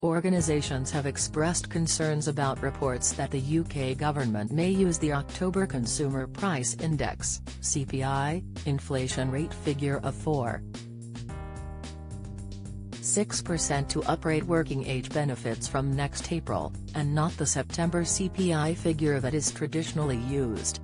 Organisations have expressed concerns about reports that the UK government may use the October Consumer Price Index (CPI) inflation rate figure of 4.6% to uprate working age benefits from next April, and not the September CPI figure that is traditionally used.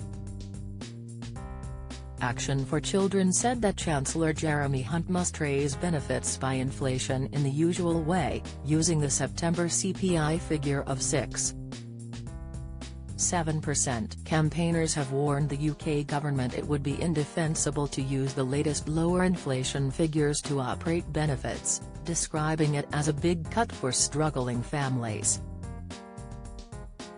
Action for Children said that Chancellor Jeremy Hunt must raise benefits by inflation in the usual way, using the September CPI figure of 6.7%. Campaigners have warned the UK government it would be indefensible to use the latest lower inflation figures to uprate benefits, describing it as a big cut for struggling families.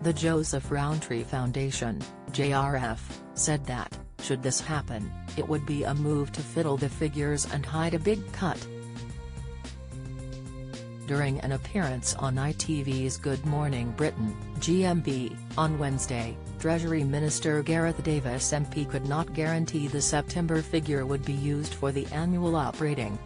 The Joseph Rowntree Foundation, JRF, said that, should this happen, it would be a move to fiddle the figures and hide a big cut. During an appearance on ITV's Good Morning Britain, GMB, on Wednesday, Treasury Minister Gareth Davis MP could not guarantee the September figure would be used for the annual uprating.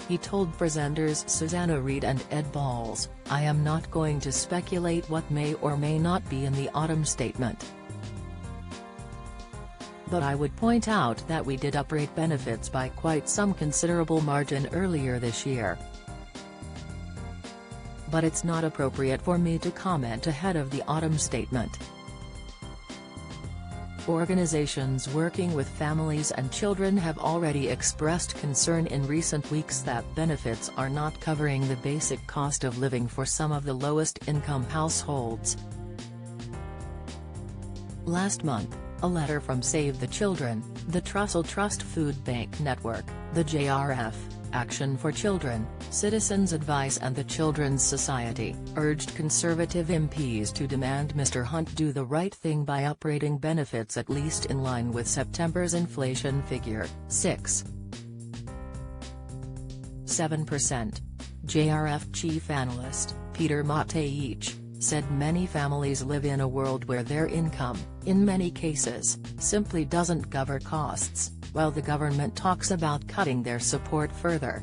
He told presenters Susanna Reid and Ed Balls, "I am not going to speculate what may or may not be in the autumn statement. But I would point out that we did uprate benefits by quite some considerable margin earlier this year. But it's not appropriate for me to comment ahead of the autumn statement." Organisations working with families and children have already expressed concern in recent weeks that benefits are not covering the basic cost of living for some of the lowest income households. Last month, a letter from Save the Children, the Trussell Trust Food Bank Network, the JRF, Action for Children, Citizens Advice and the Children's Society, urged Conservative MPs to demand Mr Hunt do the right thing by uprating benefits at least in line with September's inflation figure, 6.7%. JRF Chief Analyst, Peter Matejich, said many families live in a world where their income, in many cases, simply doesn't cover costs, while the government talks about cutting their support further.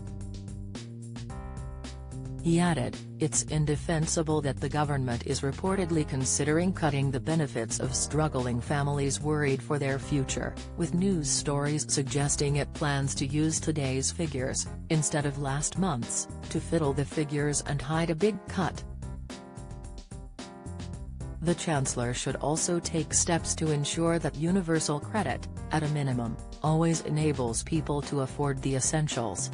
He added, "It's indefensible that the government is reportedly considering cutting the benefits of struggling families worried for their future, with news stories suggesting it plans to use today's figures, instead of last month's, to fiddle the figures and hide a big cut." The Chancellor should also take steps to ensure that universal credit, at a minimum, always enables people to afford the essentials.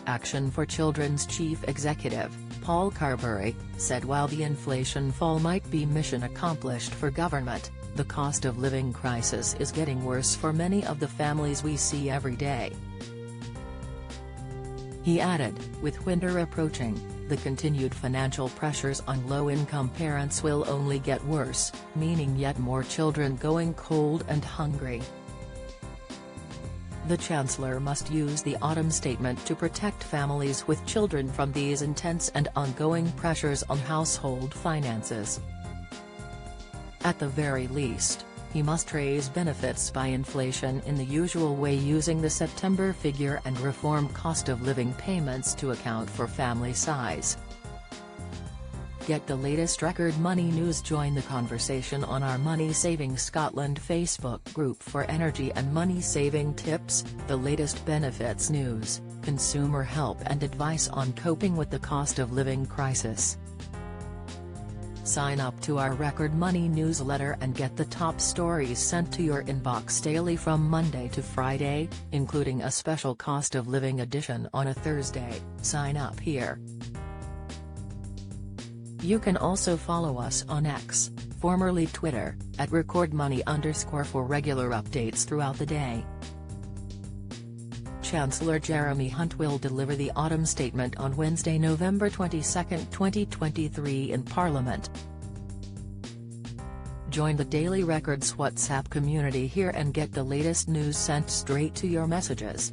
Action for Children's Chief Executive, Paul Carberry, said while the inflation fall might be mission accomplished for government, the cost of living crisis is getting worse for many of the families we see every day. He added, with winter approaching, the continued financial pressures on low-income parents will only get worse, meaning yet more children going cold and hungry. The Chancellor must use the autumn statement to protect families with children from these intense and ongoing pressures on household finances. At the very least, he must raise benefits by inflation in the usual way using the September figure and reform cost of living payments to account for family size. Get the latest Record Money news. Join the conversation on our Money Saving Scotland Facebook group for energy and money saving tips, the latest benefits news, consumer help and advice on coping with the cost of living crisis. Sign up to our Record Money newsletter and get the top stories sent to your inbox daily from Monday to Friday, including a special cost of living edition on a Thursday. Sign up here. You can also follow us on X, formerly Twitter, at @recordmoney_ for regular updates throughout the day. Chancellor Jeremy Hunt will deliver the autumn statement on Wednesday, November 22, 2023 in Parliament. Join the Daily Records WhatsApp community here and get the latest news sent straight to your messages.